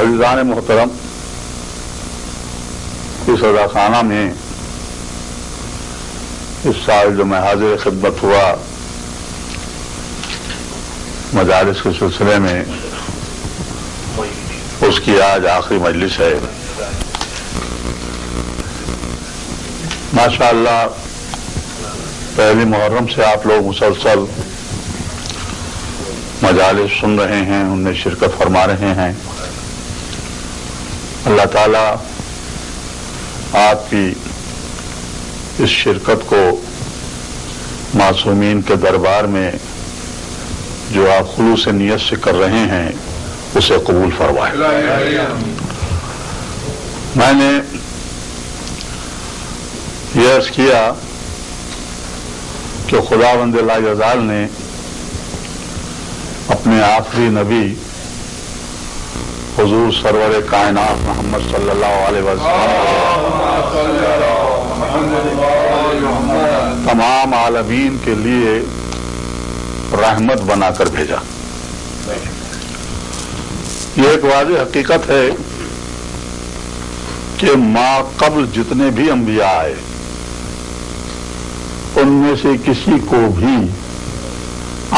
عزیزان محترم، اس رضاخانہ میں اس سال جو میں حاضر خدمت ہوا مجالس کے سلسلے میں، اس کی آج آخری مجلس ہے۔ ماشاءاللہ پہلی محرم سے آپ لوگ مسلسل مجالس سن رہے ہیں، ان میں شرکت فرما رہے ہیں۔ اللہ تعالیٰ آپ کی اس شرکت کو معصومین کے دربار میں جو آپ خلوص نیت سے کر رہے ہیں اسے قبول فرمائے۔ میں نے یہ عرض کیا کہ خداوند لا یزال نے اپنے آخری نبی حضور سرور کائنات محمد صلی اللہ علیہ وسلم تمام عالمین کے لیے رحمت بنا کر بھیجا۔ یہ ایک واضح حقیقت ہے کہ ما قبل جتنے بھی انبیاء آئے ان میں سے کسی کو بھی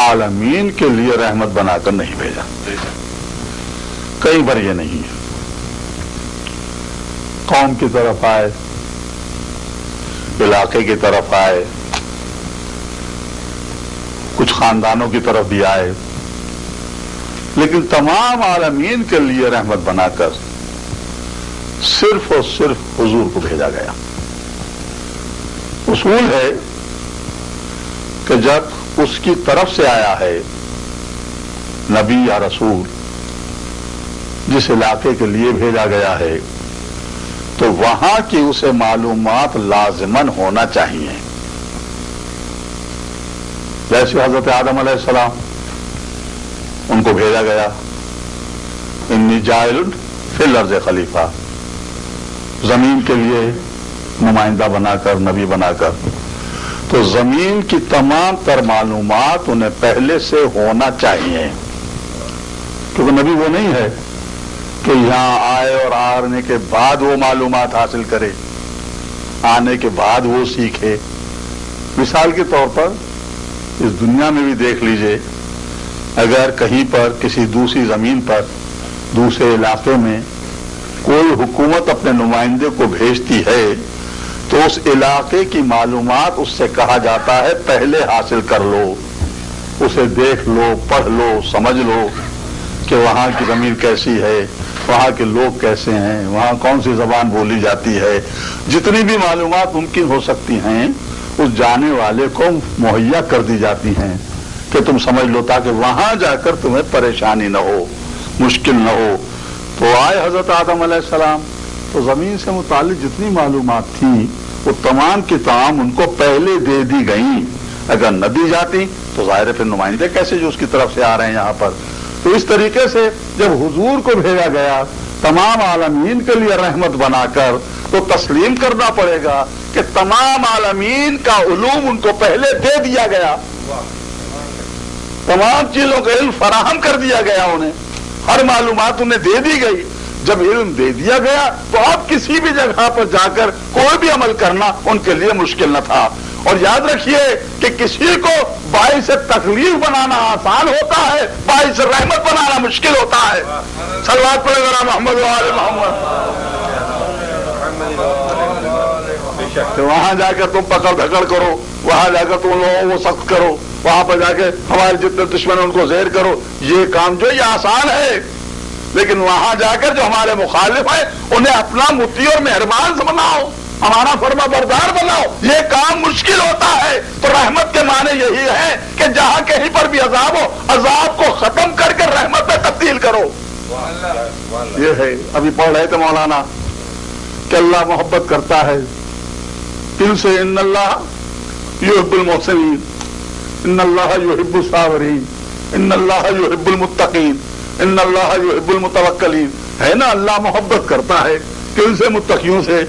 عالمین کے لیے رحمت بنا کر نہیں بھیجا۔ کئی بار یہ نہیں ہے، قوم کی طرف آئے، علاقے کی طرف آئے، کچھ خاندانوں کی طرف بھی آئے، لیکن تمام عالمین کے لیے رحمت بنا کر صرف اور صرف حضور کو بھیجا گیا۔ اصول ہے کہ جب اس کی طرف سے آیا ہے نبی یا رسول جس علاقے کے لیے بھیجا گیا ہے تو وہاں کی اسے معلومات لازماً ہونا چاہیے۔ جیسے حضرت آدم علیہ السلام ان کو بھیجا گیا، انی جاعل فی الارض خلیفہ، زمین کے لیے نمائندہ بنا کر، نبی بنا کر، تو زمین کی تمام تر معلومات انہیں پہلے سے ہونا چاہیے، کیونکہ نبی وہ نہیں ہے کہ یہاں آئے اور آنے کے بعد وہ معلومات حاصل کرے، آنے کے بعد وہ سیکھے۔ مثال کے طور پر اس دنیا میں بھی دیکھ لیجئے، اگر کہیں پر کسی دوسری زمین پر دوسرے علاقے میں کوئی حکومت اپنے نمائندے کو بھیجتی ہے تو اس علاقے کی معلومات اس سے کہا جاتا ہے پہلے حاصل کر لو، اسے دیکھ لو، پڑھ لو، سمجھ لو کہ وہاں کی زمین کیسی ہے، وہاں کے لوگ کیسے ہیں، وہاں کون سی زبان بولی جاتی ہے، جتنی بھی معلومات ممکن ہو سکتی ہیں اس جانے والے کو مہیا کر دی جاتی ہیں کہ تم سمجھ لو، تاکہ وہاں جا کر تمہیں پریشانی نہ ہو، مشکل نہ ہو۔ تو آئے حضرت آدم علیہ السلام تو زمین سے متعلق جتنی معلومات تھیں وہ تمام کی تمام ان کو پہلے دے دی گئیں۔ اگر نہ دی جاتی تو ظاہر ہے پھر نمائندے کیسے جو اس کی طرف سے آ رہے ہیں یہاں پر۔ تو اس طریقے سے جب حضور کو بھیجا گیا تمام عالمین کے لیے رحمت بنا کر، تو تسلیم کرنا پڑے گا کہ تمام عالمین کا علوم ان کو پہلے دے دیا گیا، تمام چیزوں کا علم فراہم کر دیا گیا، انہیں ہر معلومات انہیں دے دی گئی۔ جب علم دے دیا گیا تو اب کسی بھی جگہ پر جا کر کوئی بھی عمل کرنا ان کے لیے مشکل نہ تھا۔ اور یاد رکھیے کہ کسی کو باعث تکلیف بنانا آسان ہوتا ہے، باعث رحمت بنانا مشکل ہوتا ہے۔ صلوات پڑھے ذرا محمد و آل محمد۔ تو وہاں جا کر تم پکڑ دھکڑ کرو، وہاں جا کر تم لوگوں کو سخت کرو، وہاں پر جا کے ہمارے جتنے دشمن ان کو زیر کرو، یہ کام جو یہ آسان ہے، لیکن وہاں جا کر جو ہمارے مخالف ہیں انہیں اپنا مطیع اور مہربان بناؤ، ہمارا فرما بردار بناؤ، یہ کام مشکل ہوتا ہے۔ تو رحمت کے معنی یہی ہے کہ جہاں کہیں پر بھی عذاب ہو، عذاب کو ختم کر کے رحمت میں تبدیل کرو۔ یہ ہے، ابھی پڑھ رہے تھے مولانا کہ اللہ محبت کرتا ہے دل سے، ان اللہ یحب المحسنین، ان اللہ یحب الصابرین، ان اللہ یحب المتقین، ان اللہ یحب المتوکلین۔ ہے نا، اللہ محبت کرتا ہے کن سے؟ متقیوں سے۔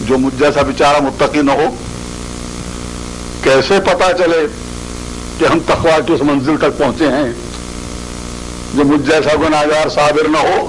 جو مجھ جیسا بیچارہ متقی نہ ہو کیسے پتا چلے کہ ہم تقویٰ کی اس منزل تک پہنچے ہیں؟ جو مجھ جیسا گناہگار صابر نہ ہو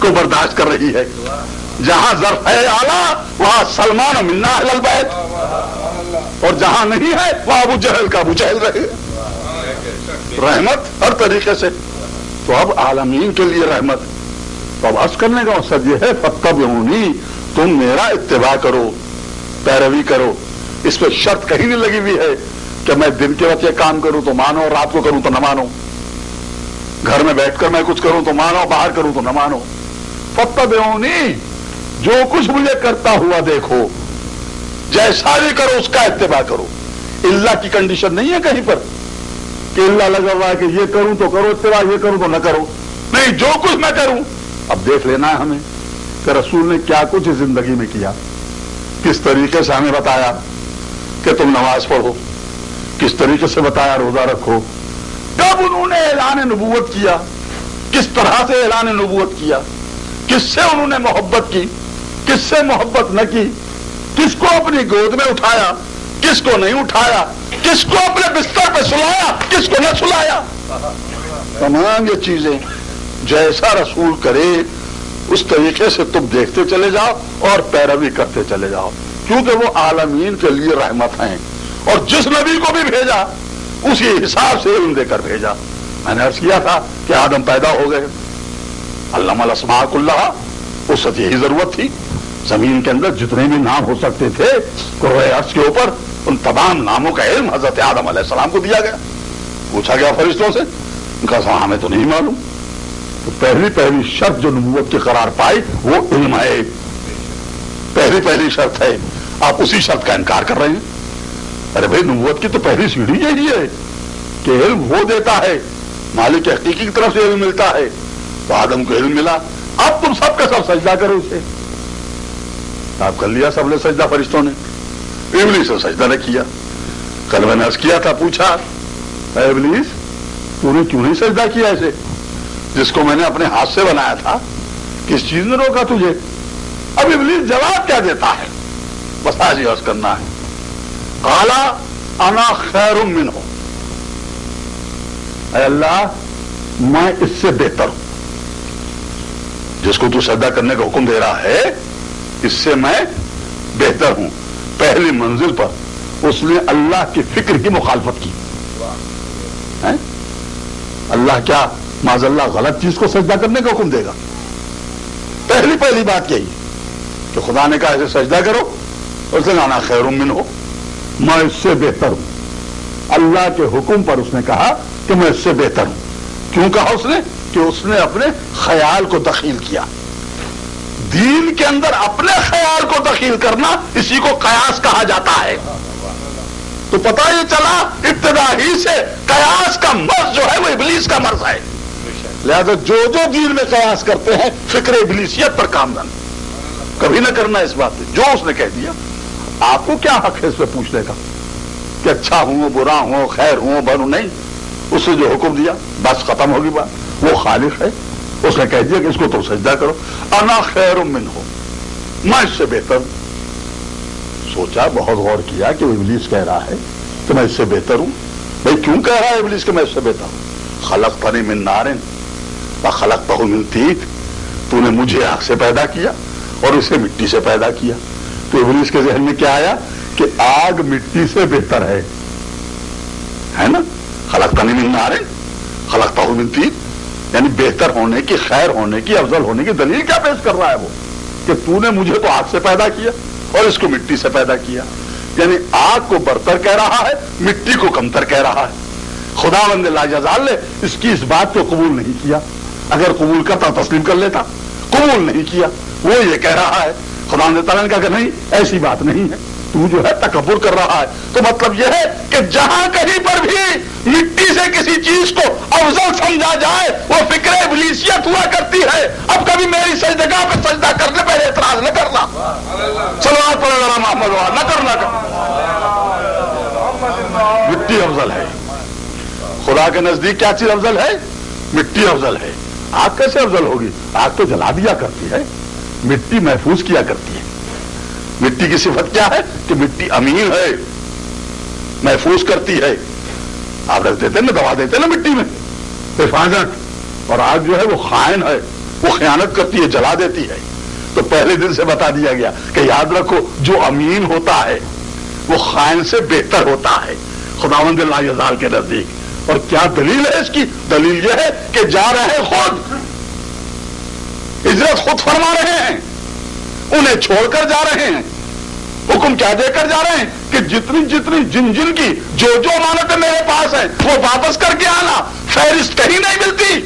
کو برداشت کر رہی ہے. جہاں ظرف ہے اعلیٰ وہاں سلمان منا اہل البیت, اور جہاں نہیں ہے وہاں ابو جہل کا ابو جہل رہے. رحمت ہر طریقے سے. تو اب عالمین کے لیے رحمت. تو اب عرض کرنے کا مقصد یہ ہے فاتبعونی, تم میرا اتباع کرو, پیروی کرو. اس پہ شرط کہیں نہیں لگی ہوئی ہے کہ میں دن کے وقت یہ کام کروں تو مانو, رات کو کروں تو نہ مانو, گھر میں بیٹھ کر میں کچھ کروں تو مانو, باہر کروں تو نہ مانو. فاتبعونی, جو کچھ مجھے کرتا ہوا دیکھو, جیسا بھی کرو اس کا اتباع کرو. اللہ کی کنڈیشن نہیں ہے کہیں پر کہ اللہ لگا ہوا ہے کہ یہ کروں تو کرو اتباع, یہ کروں تو نہ کرو. نہیں, جو کچھ میں کروں. اب دیکھ لینا ہے ہمیں کہ رسول نے کیا کچھ زندگی میں کیا, کس طریقے سے ہمیں بتایا کہ تم نماز پڑھو, کس طریقے سے بتایا روزہ رکھو, کب انہوں نے اعلان نبوت کیا, کس طرح سے اعلان نبوت کیا, کس سے انہوں نے محبت کی, کس سے محبت نہ کی, کس کو اپنی گود میں اٹھایا, کس کو نہیں اٹھایا, کس کو اپنے بستر پہ سلایا, کس کو نہ سلایا. تمام یہ چیزیں جیسا رسول کرے اس طریقے سے تم دیکھتے چلے جاؤ اور پیروی کرتے چلے جاؤ, کیونکہ وہ عالمین کے لیے رحمت ہیں. اور جس نبی کو بھی بھیجا اسی حساب سے علم دے کر بھیجا. میں نے عرض کیا تھا کہ آدم پیدا ہو گئے, علم الاسماء کلھا, اس وقت یہی ضرورت تھی. زمین کے اندر جتنے بھی نام ہو سکتے تھے کرۂ ارض کے اوپر, ان تمام ناموں کا علم حضرت آدم علیہ السلام کو دیا گیا. پوچھا گیا فرشتوں سے, ان کا ہمیں تو نہیں معلوم. تو پہلی شرط جو نبوت کی قرار پائی وہ علم ہے, پہلی شرط ہے. آپ اسی شرط کا انکار کر رہے ہیں. ارے بھائی, نبوت کی تو پہلی سیڑھی یہی ہے کہ علم وہ دیتا ہے, مالک حقیقی کی طرف سے علم ملتا ہے. تو آدم کو علم ملا, اب تم سب کا سب سجدہ کرو اسے. آپ کر لیا سب نے سجدہ فرشتوں نے, ابلیس نے سجدہ نہ کیا. کل میں نے عرض کیا تھا, پوچھا اے ابلیس تو نے کیوں نہیں سجدہ کیا اسے جس کو میں نے اپنے ہاتھ سے بنایا تھا, کس چیز نے روکا تجھے؟ اب ابلیس جواب کیا دیتا ہے, بس آج یہ عرض کرنا ہے. قال انا خیر منہ, اے اللہ میں اس سے بہتر ہوں. جس کو تو سجدہ کرنے کا حکم دے رہا ہے اس سے میں بہتر ہوں. پہلی منزل پر اس نے اللہ کی فکر کی مخالفت کی. اللہ کیا معاذ اللہ غلط چیز کو سجدہ کرنے کا حکم دے گا؟ پہلی بات یہی کہ خدا نے کہا اسے سجدہ کرو, اس نے انا خیر منہ, میں اس سے بہتر ہوں. اللہ کے حکم پر اس نے کہا کہ میں اس سے بہتر ہوں. کیوں کہا اس نے؟ کہ اس نے اپنے خیال کو دخیل کیا. دین کے اندر اپنے خیال کو دخیل کرنا اسی کو قیاس کہا جاتا ہے. تو پتہ یہ چلا ابتدا ہی سے قیاس کا مرض جو ہے وہ ابلیس کا مرض ہے. لہذا جو دین میں قیاس کرتے ہیں فکر ابلیسیت پر کام کبھی نہ کرنا. اس بات جو اس نے کہہ دیا, آپ کو کیا حق ہے اس پہ پوچھنے کا کہ اچھا ہوں برا ہوں خیر ہوں بنوں؟ نہیں, اس نے جو حکم دیا بس ختم ہوگی بات. وہ خالق ہے, اس نے کہہ دیا کہ اس کو تو سجدہ کرو. انا خیر منہ, میں اس سے بہتر ہوں. سوچا, بہت غور کیا کہ وہ ابلیس کہہ رہا ہے کہ میں اس سے بہتر ہوں. بھائی کیوں کہہ رہا ہے ابلیس کہ میں اس سے بہتر ہوں؟ خلقتنی من نار وخلقتہ من طین, تو نے مجھے آگ سے پیدا کیا اور اسے مٹی سے پیدا کیا. تو ابلیس کے ذہن میں کیا آیا کہ آگ مٹی سے بہتر ہے نا. خلقتنی من نار خلقتہ من طین, یعنی بہتر ہونے کی, خیر ہونے کی, افضل ہونے کی دلیل کیا پیش کر رہا ہے وہ کہ تو نے مجھے تو آگ سے پیدا کیا اور اس کو مٹی سے پیدا کیا. یعنی آگ کو برتر کہہ رہا ہے, مٹی کو کمتر کہہ رہا ہے. خداوند لاجزال نے اس کی اس بات کو قبول نہیں کیا. اگر قبول کرتا تسلیم کر لیتا, قبول نہیں کیا. وہ یہ کہہ رہا ہے, خداوند تعالیٰ نے کہا کہ نہیں ایسی بات نہیں ہے, تو جو ہے تکبر کر رہا ہے. تو مطلب یہ ہے کہ جہاں کہیں پر بھی مٹی سے کسی چیز کو افضل سمجھا جائے وہ فکر ابلیسیت ہوا کرتی ہے. اب کبھی میری سجدگاہ پہ سجدہ کرنے پہ اعتراض نہ کرنا, صلوات پڑھو ذرا محمد نہ کرنا. مٹی افضل ہے. خدا کے نزدیک کیا چیز افضل ہے؟ مٹی افضل ہے. آگ کیسے افضل ہوگی؟ آگ تو جلا دیا کرتی ہے, مٹی محفوظ کیا کرتی ہے. مٹی کی صفت کیا ہے کہ مٹی امین ہے, محفوظ کرتی ہے. آپ رکھ دیتے نا, دبا دیتے نا مٹی میں حفاظت, اور آگ جو ہے وہ خائن ہے, وہ خیانت کرتی ہے، جلا دیتی ہے. تو پہلے دن سے بتا دیا گیا کہ یاد رکھو جو امین ہوتا ہے وہ خائن سے بہتر ہوتا ہے خداوند لا یزال کے نزدیک. اور کیا دلیل ہے اس کی؟ دلیل یہ ہے کہ جا رہے ہیں خود، ہجرت خود فرما رہے ہیں، انہیں چھوڑ کر جا رہے ہیں. حکم کیا دے کر جا رہے ہیں کہ جتنی جتنی جن کی جو امانتیں میرے پاس ہیں وہ واپس کر کے آنا. فہرست کہیں نہیں ملتی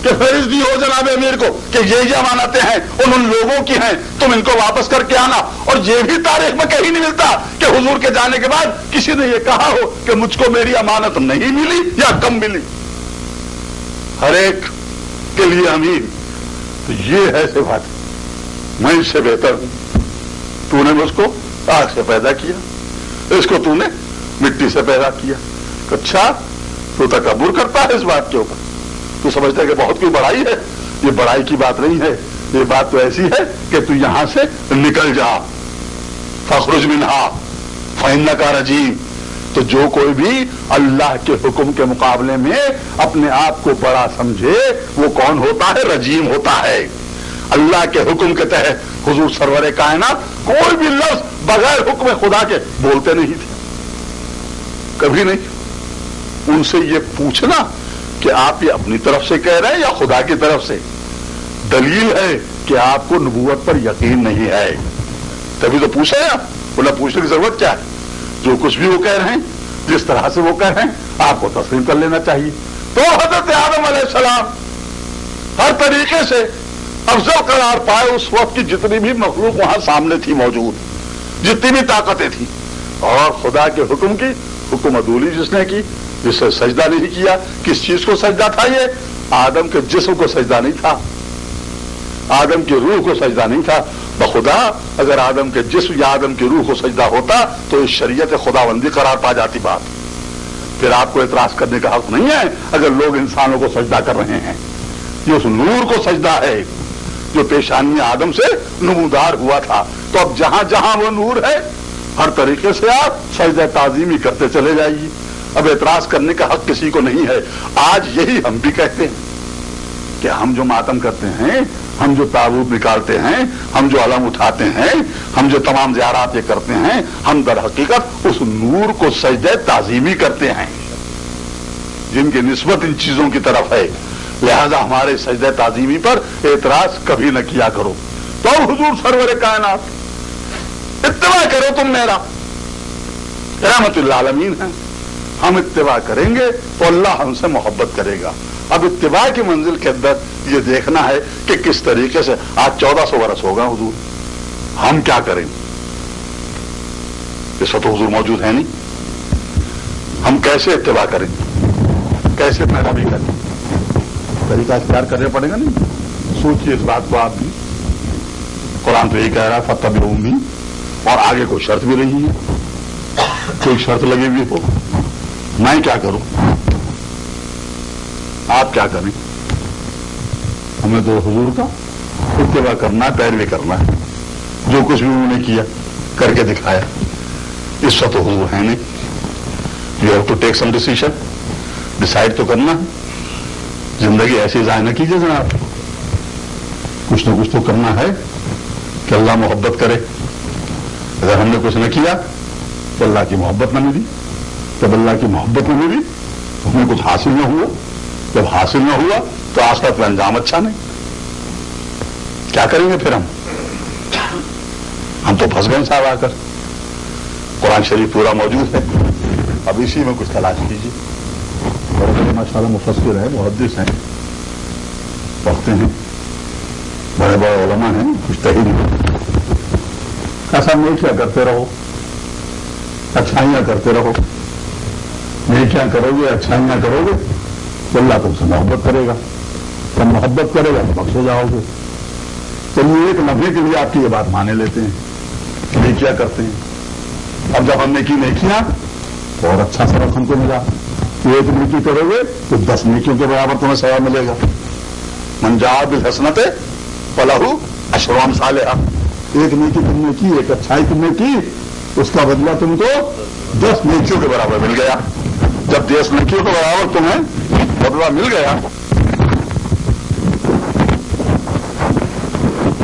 کہ فہرست دی ہو جناب امیر کو کہ یہ امانتیں ہیں ان لوگوں کی ہیں، تم ان کو واپس کر کے آنا. اور یہ بھی تاریخ میں کہیں نہیں ملتا کہ حضور کے جانے کے بعد کسی نے یہ کہا ہو کہ مجھ کو میری امانت نہیں ملی یا کم ملی. ہر ایک کے لیے امین. تو یہ ہے صفات، میں اس سے بہتر ہوں. تو نے مجھ کو آگ سے پیدا کیا، اس کو تو نے مٹی سے پیدا کیا. اچھا تو تکبر کرتا ہے اس بات کے اوپر، تو سمجھتا ہے کہ بہت کوئی بڑائی ہے. یہ بڑائی کی بات نہیں ہے، یہ بات تو ایسی ہے کہ تو یہاں سے نکل جا. فاخرج منہا فإنک رجیم. تو جو کوئی بھی اللہ کے حکم کے مقابلے میں اپنے آپ کو بڑا سمجھے وہ کون ہوتا ہے؟ رجیم ہوتا ہے. اللہ کے حکم کے تحت حضور سرور کائنات کوئی بھی لفظ بغیر حکم خدا کے بولتے نہیں تھے، کبھی نہیں. ان سے یہ پوچھنا کہ آپ یہ اپنی طرف سے کہہ رہے ہیں یا خدا کی طرف سے، دلیل ہے کہ آپ کو نبوت پر یقین نہیں ہے. تبھی تو پوچھے آپ، بولا پوچھنے کی ضرورت کیا ہے؟ جو کچھ بھی وہ کہہ رہے ہیں، جس طرح سے وہ کہہ رہے ہیں آپ کو تسلیم کر لینا چاہیے. تو حضرت آدم علیہ السلام ہر طریقے سے افضل قرار پائے اس وقت کی جتنی بھی مخلوق وہاں سامنے تھی موجود، جتنی بھی طاقتیں تھیں. اور خدا کے حکم کی حکم عدولی جس نے کی، جس سے سجدہ نہیں کیا. کس چیز کو سجدہ تھا؟ یہ آدم کے جسم کو سجدہ نہیں تھا، آدم کی روح کو سجدہ نہیں تھا. بخدا اگر آدم کے جسم یا آدم کی روح کو سجدہ ہوتا تو اس شریعت خداوندی قرار پا جاتی بات. پھر آپ کو اعتراض کرنے کا حق نہیں ہے اگر لوگ انسانوں کو سجدہ کر رہے ہیں. یہ اس نور کو سجدہ ہے جو پیشانی آدم سے نمودار ہوا تھا. تو اب جہاں جہاں وہ نور ہے ہر طریقے سے آپ سجدہ تعظیمی کرتے چلے جائیے. اب اعتراض کرنے کا حق کسی کو نہیں ہے. آج یہی ہم بھی کہتے ہیں کہ ہم جو ماتم کرتے ہیں، ہم جو تابوت نکالتے ہیں، ہم جو علم اٹھاتے ہیں، ہم جو تمام زیارات یہ کرتے ہیں، ہم در حقیقت اس نور کو سجدہ تعظیمی کرتے ہیں جن کی نسبت ان چیزوں کی طرف ہے. لہذا ہمارے سجدہ تعظیمی پر اعتراض کبھی نہ کیا کرو. تو حضور سرور کائنات اتباع کرو تم میرا، رحمت للعالمین ہے. ہم اتباع کریں گے تو اللہ ہم سے محبت کرے گا. اب اتباع کی منزل کے اندر یہ دیکھنا ہے کہ کس طریقے سے. آج 1400 برس ہوگا حضور، ہم کیا کریں؟ اس وقت حضور موجود ہے نہیں. ہم کیسے اتباع کریں، کیسے پیروی کریں؟ طریقہ اختیار کرنا پڑے گا نہیں. سوچیے اس بات کو آپ بھی. قرآن تو یہی کہہ رہا ہے فتبعونی، اور آگے کوئی شرط بھی نہیں ہے. کوئی شرط لگی ہوئی ہو میں کیا کروں، آپ کیا کریں؟ ہمیں تو حضور کا اتباع کرنا ہے، پیروی کرنا ہے. جو کچھ بھی انہوں نے کیا کر کے دکھایا. اس وقت تو حضور ہے نہیں. You have to take some decision. Decide تو کرنا ہے. زندگی ایسی ضائع نہ کیجیے جناب. کچھ نہ کچھ تو کرنا ہے کہ اللہ محبت کرے. اگر ہم نے کچھ نہ کیا تو اللہ کی محبت نہ ملی. جب اللہ کی محبت نہ ملی تو ہمیں کچھ حاصل نہ ہوا. جب حاصل نہ ہوا تو آخرت کا انجام اچھا نہیں. کیا کریں گے پھر ہم تو پھنس گئے صاحب آ کر. قرآن شریف پورا موجود ہے، اب اسی میں کچھ تلاش کیجیے. ماشاء اللہ مفسر ہیں، محدث ہیں، پڑھتے ہیں، بڑے بڑے علماء ہیں، مجتہد ہیں. ایسا نیکیاں کرتے رہو، اچھائیاں کرتے رہو. نیکیاں کرو گے، اچھائیاں کرو گے تو اللہ تم سے محبت کرے گا. جب محبت کرے گا تو بخشے جاؤ گے. چلیے ایک لمحے کے لیے آپ کی یہ بات مانے لیتے ہیں، نیکیاں کرتے ہیں. اب جب ہم نے کی نیکیاں تو اور اچھا سبق ہم کو ملا. ایک نیکی کرو گے تو 10 نیکیوں کے برابر تمہیں ثواب ملے گا. من جاء بالحسنۃ فلہ عشر امثالھا. ایک نیکی تم نے کی، ایک اچھائی تم نے کی، اس کا بدلہ تم کو 10 نیکیوں کے برابر مل گیا. جب 10 نیکیوں کے برابر تمہیں بدلہ مل گیا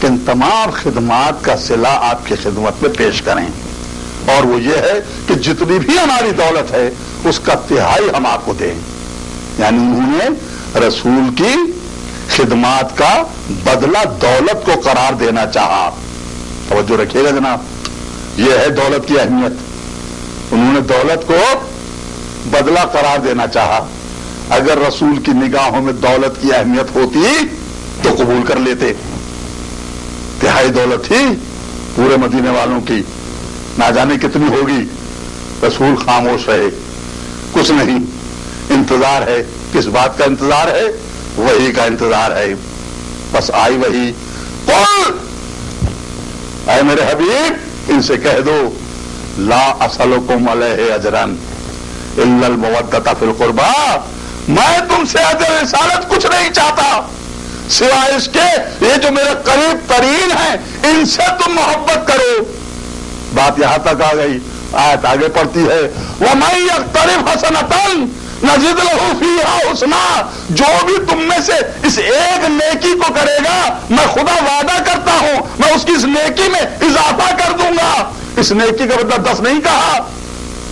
کہ ان تمام خدمات کا صلہ آپ کی خدمت میں پیش کریں، اور وہ یہ ہے کہ جتنی بھی ہماری دولت ہے اس کا تہائی ہم آپ کو دیں۔ یعنی انہوں نے رسول کی خدمات کا بدلہ دولت کو قرار دینا چاہا۔ توجہ رکھیے گا جناب، یہ ہے دولت کی اہمیت۔ انہوں نے دولت کو بدلہ قرار دینا چاہا۔ اگر رسول کی نگاہوں میں دولت کی اہمیت ہوتی تو قبول کر لیتے۔ تہائی دولت تھی پورے مدینے والوں کی، نہ جانے کتنی ہوگی۔ رسول خاموش رہے، کچھ نہیں، انتظار ہے۔ کس بات کا انتظار ہے؟ وحی کا انتظار ہے۔ بس آئی وحی، قل اے میرے حبیب ان سے کہہ دو لا اسألکم علیہ اجرا الا المودۃ فی القربى، میں تم سے اجر رسالت کچھ نہیں چاہتا سوائے اس کے یہ جو میرے قریب ترین ہیں ان سے تم محبت کرو۔ بات یہاں تک آ گئی، آیت آگے پڑتی ہے وَمَن يَقْتَرِفْ حَسَنَةً نَزِدْ لَهُ فِيهَا حُسْنًا، جو بھی تم میں سے اس ایک نیکی کو کرے گا میں خدا وعدہ کرتا ہوں میں اس کی اس نیکی میں اضافہ کر دوں گا۔ اس نیکی کا مطلب 10 نہیں کہا،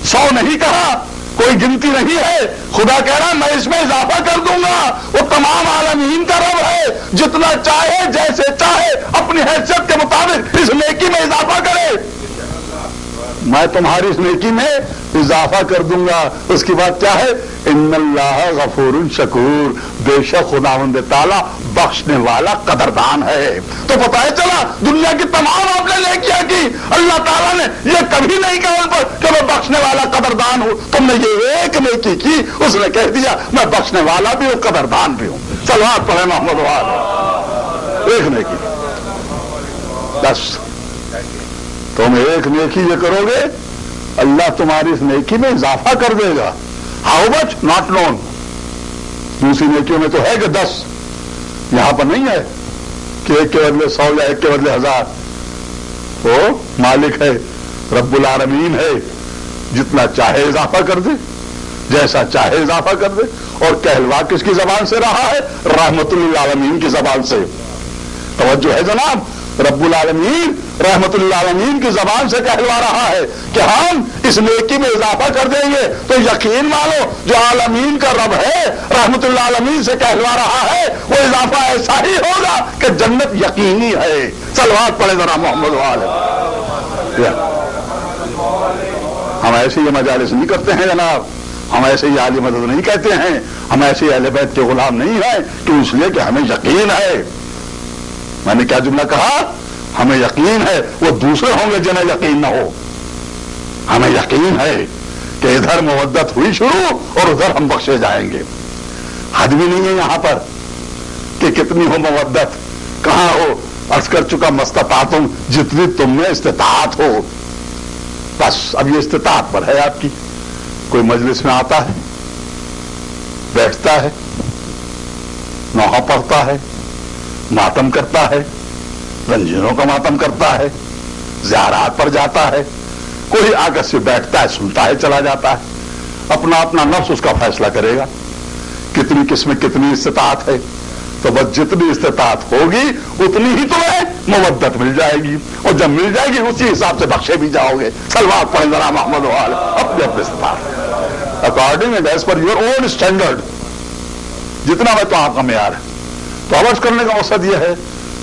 100 نہیں کہا، کوئی گنتی نہیں ہے۔ خدا کہہ رہا میں اس میں اضافہ کر دوں گا۔ وہ تمام عالمین کا رب ہے، جتنا چاہے جیسے چاہے اپنی حیثیت کے مطابق اس نیکی میں اضافہ کرے۔ میں تمہاری اس نیکی میں اضافہ کر دوں گا۔ اس کی بات کیا ہے؟ ان اللہ غفور شکور، بے شک خداوند تعالیٰ بخشنے والا قدردان ہے۔ تو پتہ چلا دنیا کی تمام آپ نے نیکیاں کی، اللہ تعالیٰ نے یہ کبھی نہیں کہا ان پر کہ میں بخشنے والا قدردان ہوں۔ تم نے یہ ایک نیکی کی، اس نے کہہ دیا میں بخشنے والا بھی ہوں قدردان بھی ہوں۔ صلوات پڑھے محمد وآلہ۔ ایک نیکی بس، تم ایک نیکی یہ کرو گے اللہ تمہاری اس نیکی میں اضافہ کر دے گا۔ How much not known. دوسری نیکیوں میں تو ہے کہ 10، یہاں پر نہیں ہے کہ ایک کے بدلے 100 یا ایک کے بدلے 1000۔ وہ مالک ہے، رب العالمین ہے، جتنا چاہے اضافہ کر دے، جیسا چاہے اضافہ کر دے۔ اور کہلوا کس کی زبان سے رہا ہے؟ رحمت للعالمین کی زبان سے۔ توجہ ہے جناب، رب العالمین رحمت للعالمین کی زبان سے کہلوا رہا ہے کہ ہم اس نیکی میں اضافہ کر دیں گے۔ تو یقین مانو جو عالمین کا رب ہے رحمت للعالمین سے کہلوا رہا ہے وہ اضافہ ایسا ہی ہوگا کہ جنت یقینی ہے۔ صلوات پڑھے ذرا محمد والے۔ ہم ایسے یہ مجالس نہیں کرتے ہیں جناب، ہم ایسے ہی عالی مدد نہیں کہتے ہیں، ہم ایسے اہل بیت کے غلام نہیں ہیں، کیوں؟ اس لیے کہ ہمیں یقین ہے۔ میں نے کیا جملہ کہا؟ ہمیں یقین ہے، وہ دوسرے ہوں گے جنہیں یقین نہ ہو۔ ہمیں یقین ہے کہ ادھر مودت ہوئی شروع اور ادھر ہم بخشے جائیں گے۔ حد بھی نہیں ہے یہاں پر کہ کتنی ہو مودت، کہاں ہو؟ عرض کر چکا مستطاعتم، جتنی تم میں استطاعت ہو۔ بس اب یہ استطاعت پر ہے آپ کی۔ کوئی مجلس میں آتا ہے، بیٹھتا ہے، نوحہ پڑھتا ہے، ماتم کرتا ہے، رنجینوں کا ماتم کرتا ہے، زیارات پر جاتا ہے، کوئی آگے سے بیٹھتا ہے، سنتا ہے، چلا جاتا ہے۔ اپنا اپنا نفس اس کا فیصلہ کرے گا کتنی کس میں کتنی استطاعت ہے۔ تو بس جتنی استطاعت ہوگی اتنی ہی تمہیں مودت مل جائے گی، اور جب مل جائے گی اسی حساب سے بخشے بھی جاؤ گے۔ صلوات پڑھیں ذرا محمد وآلہ۔ اپنے اپنے استطاعت according and as per your own standard, جتنا میں تو آپ کا معیار ہے۔ تو عرض کرنے کا مقصد یہ ہے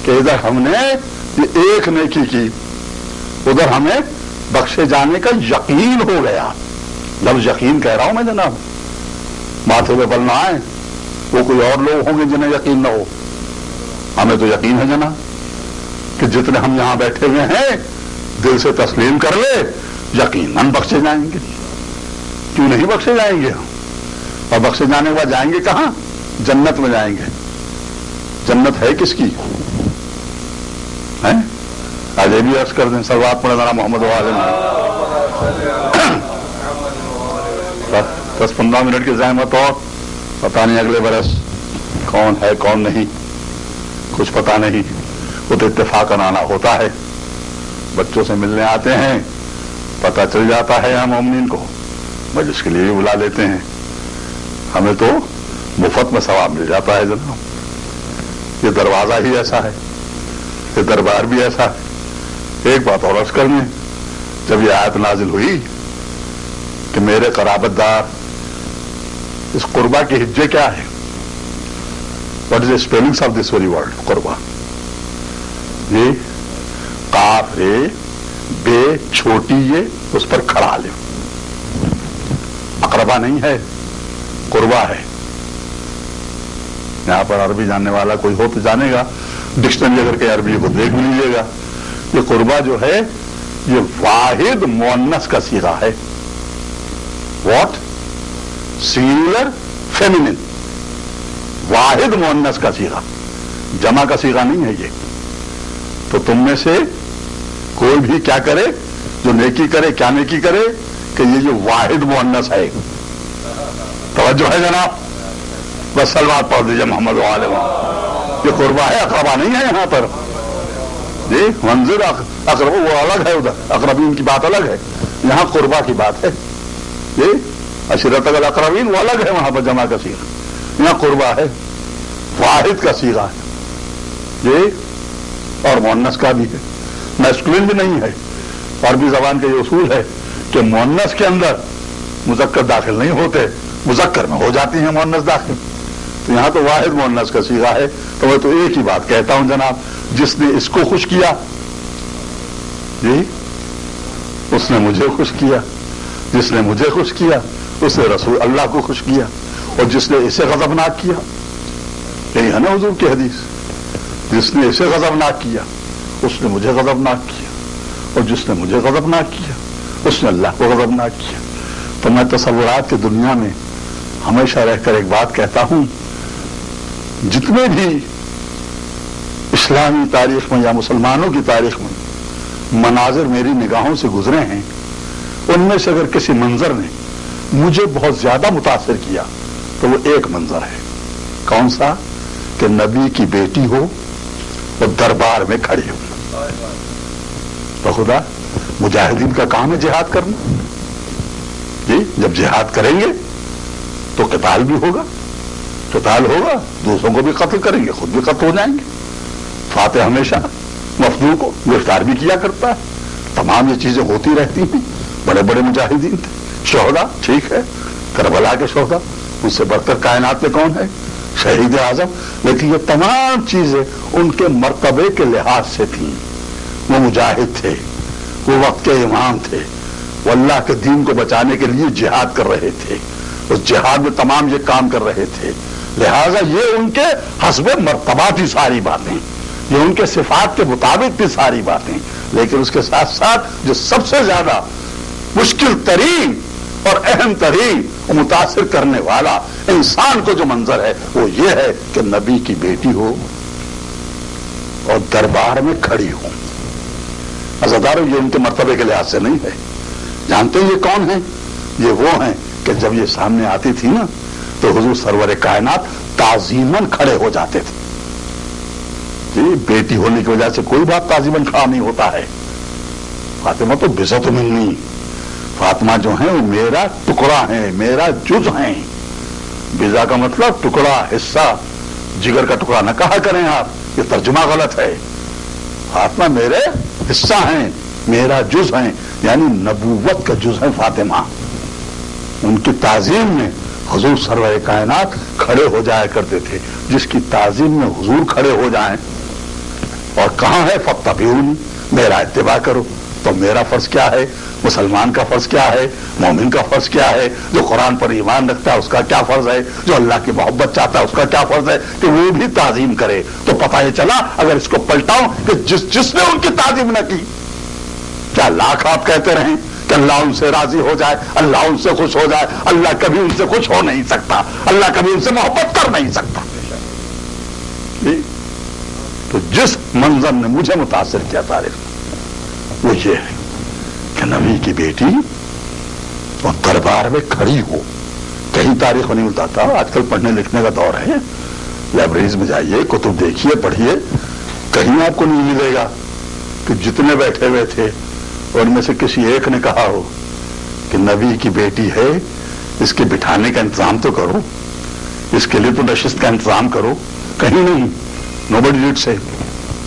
کہ ادھر ہم نے یہ ایک نیکی کی، ادھر ہمیں بخشے جانے کا یقین ہو گیا۔ لفظ یقین کہہ رہا ہوں میں جناب، ماتھے پہ بل نہ آئے، وہ کوئی اور لوگ ہوں گے جنہیں یقین نہ ہو۔ ہمیں تو یقین ہے جناب کہ جتنے ہم یہاں بیٹھے ہوئے ہیں دل سے تسلیم کر لے یقیناً بخشے جائیں گے۔ کیوں نہیں بخشے جائیں گے؟ اور بخشے جانے کے بعد جائیں گے کہاں؟ جنت میں جائیں گے۔ جنت ہے کس کی؟ آج بھی عرض کر دیں، صلوات پڑھے ذرا محمد والے۔ 10-15 منٹ کی زحمت اور پتہ نہیں اگلے برس کون ہے کون نہیں، کچھ پتہ نہیں۔ وہ تو اتفاقاً آنا ہوتا ہے، بچوں سے ملنے آتے ہیں، پتہ چل جاتا ہے ہم مومنین کو، مجلس کے لیے بھی بلا لیتے ہیں، ہمیں تو مفت میں ثواب مل جاتا ہے جناب۔ یہ دروازہ ہی ایسا ہے۔ یہ دربار بھی ایسا ہے. ایک بات اور عرض کرنے، جب یہ آیت نازل ہوئی کہ میرے قرابت دار، اس قربا کے ہجے کیا ہے؟ What is the spellings of this very word قربا؟ یہ قاف ہے، بے چھوٹی یہ، اس پر کھڑا لے. اقربا نہیں ہے، قربا ہے. یہاں پر عربی جاننے والا کوئی ہو تو جانے گا، ڈکشنری اگر کہ عربی کو دیکھ بھی لیجیے گا. یہ قربا جو ہے یہ واحد مؤنث کا صیغہ ہے. واٹ؟ سنگولر فیمینن، واحد مؤنث کا صیغہ، جمع کا صیغہ نہیں ہے یہ. تو تم میں سے کوئی بھی کیا کرے، جو نیکی کرے، کیا نیکی کرے کہ یہ جو واحد مؤنث ہے. توجہ ہے جناب؟ بس سلوات پڑھ دیجیے محمد وعلیہ وسلم. یہ قربا ہے، اقربا نہیں ہے یہاں پر. جی منظر اقرب وہ الگ ہے، ادھر اقربین کی بات الگ ہے، یہاں قربا کی بات ہے. جی عشیرت الاقربین وہ الگ ہے، وہاں پر جمع کا صیغہ، یہاں قربا ہے، واحد کا صیغہ ہے. جی اور مؤنث کا بھی ہے، میسکولین بھی نہیں ہے. عربی زبان کا یہ اصول ہے کہ مؤنث کے اندر مذکر داخل نہیں ہوتے، مذکر میں ہو جاتی ہیں مؤنث داخل. تو یہاں تو واحد مؤنث کا صیغہ ہے. تو میں تو ایک ہی بات کہتا ہوں جناب، جس نے اس کو خوش کیا، جی اس نے مجھے خوش کیا. جس نے مجھے خوش کیا اس نے رسول اللہ کو خوش کیا. اور جس نے اسے غضبناک کیا، یہی ہے نا حضور کی حدیث، جس نے اسے غضبناک کیا اس نے مجھے غضبناک کیا، اور جس نے مجھے غضبناک کیا اس نے اللہ کو غضبناک کیا. تو میں تصورات کی دنیا میں ہمیشہ رہ کر ایک بات کہتا ہوں، جتنے بھی اسلامی تاریخ میں یا مسلمانوں کی تاریخ میں مناظر میری نگاہوں سے گزرے ہیں، ان میں سے اگر کسی منظر نے مجھے بہت زیادہ متاثر کیا تو وہ ایک منظر ہے. کون سا؟ کہ نبی کی بیٹی ہو اور دربار میں کھڑی ہو. تو خدا مجاہدین کا کام ہے جہاد کرنا. جی جب جہاد کریں گے تو قتال بھی ہوگا، قتال ہوگا، دوسروں کو بھی قتل کریں گے، خود بھی قتل ہو جائیں گے. فاتح ہمیشہ مفدو کو گرفتار بھی کیا کرتا ہے. تمام یہ چیزیں ہوتی رہتی ہیں. بڑے بڑے مجاہدین تھے، شہداء، ٹھیک ہے، کربلا کے شہداء، ان سے بڑھ کر کائنات میں کون ہے؟ شہید اعظم. لیکن یہ تمام چیزیں ان کے مرتبے کے لحاظ سے تھیں. وہ مجاہد تھے، وہ وقت کے امام تھے، وہ اللہ کے دین کو بچانے کے لیے جہاد کر رہے تھے، اس جہاد میں تمام یہ کام کر رہے تھے. لہذا یہ ان کے حسب مرتبہ تھی ساری باتیں، یہ ان کے صفات کے مطابق تھی ساری باتیں. لیکن اس کے ساتھ ساتھ جو سب سے زیادہ مشکل ترین اور اہم ترین اور متاثر کرنے والا انسان کو جو منظر ہے وہ یہ ہے کہ نبی کی بیٹی ہو اور دربار میں کھڑی ہو. عزاداروں، یہ ان کے مرتبے کے لحاظ سے نہیں ہے. جانتے ہیں یہ کون ہیں؟ یہ وہ ہیں کہ جب یہ سامنے آتی تھی نا تو حضور سرور کائنات تعظیماً کھڑے ہو جاتے تھے. جی بیٹی ہونے کی وجہ سے کوئی بات تعظیماً کھڑا نہیں ہوتا ہے. فاطمہ تو بزت منی، فاطمہ جو ہیں وہ میرا ٹکڑا ہے، میرا جز ہیں. بزا کا مطلب ٹکڑا، حصہ، جگر کا ٹکڑا نہ کہا کریں آپ، یہ ترجمہ غلط ہے. فاطمہ میرے حصہ ہیں، میرا جز ہیں، یعنی نبوت کا جز ہے فاطمہ. ان کی تعظیم میں حضور سرور کائنات کھڑے ہو جایا کرتے تھے. جس کی تعظیم میں حضور کھڑے ہو جائیں، اور کہاں ہے فاتبعونی، میرا اتباع کرو. تو میرا فرض کیا ہے، مسلمان کا فرض کیا ہے، مومن کا فرض کیا ہے، جو قرآن پر ایمان رکھتا ہے اس کا کیا فرض ہے، جو اللہ کی محبت چاہتا ہے اس کا کیا فرض ہے کہ وہ بھی تعظیم کرے. تو پتہ یہ چلا اگر اس کو پلٹاؤں کہ جس نے ان کی تعظیم نہ کی، کیا لاکھ آپ کہتے رہیں کہ اللہ ان سے راضی ہو جائے، اللہ ان سے خوش ہو جائے. اللہ کبھی ان سے خوش ہو نہیں سکتا، اللہ کبھی ان سے محبت کر نہیں سکتا. تو جس منظر نے مجھے متاثر کیا تاریخ وہ یہ ہے کہ نبی کی بیٹی اور دربار میں کھڑی ہو. کہیں تاریخ میں نہیں ملتا تھا. آج کل پڑھنے لکھنے کا دور ہے، لائبریریز میں جائیے، کتب دیکھیے، پڑھیے، کہیں آپ کو نہیں ملے گا کہ جتنے بیٹھے ہوئے تھے اور ان میں سے کسی ایک نے کہا ہو کہ نبی کی بیٹی ہے، اس کے بٹھانے کا انتظام تو کرو، اس کے لیے تو نشست کا انتظام کرو. کہیں نہیں. Nobody did say.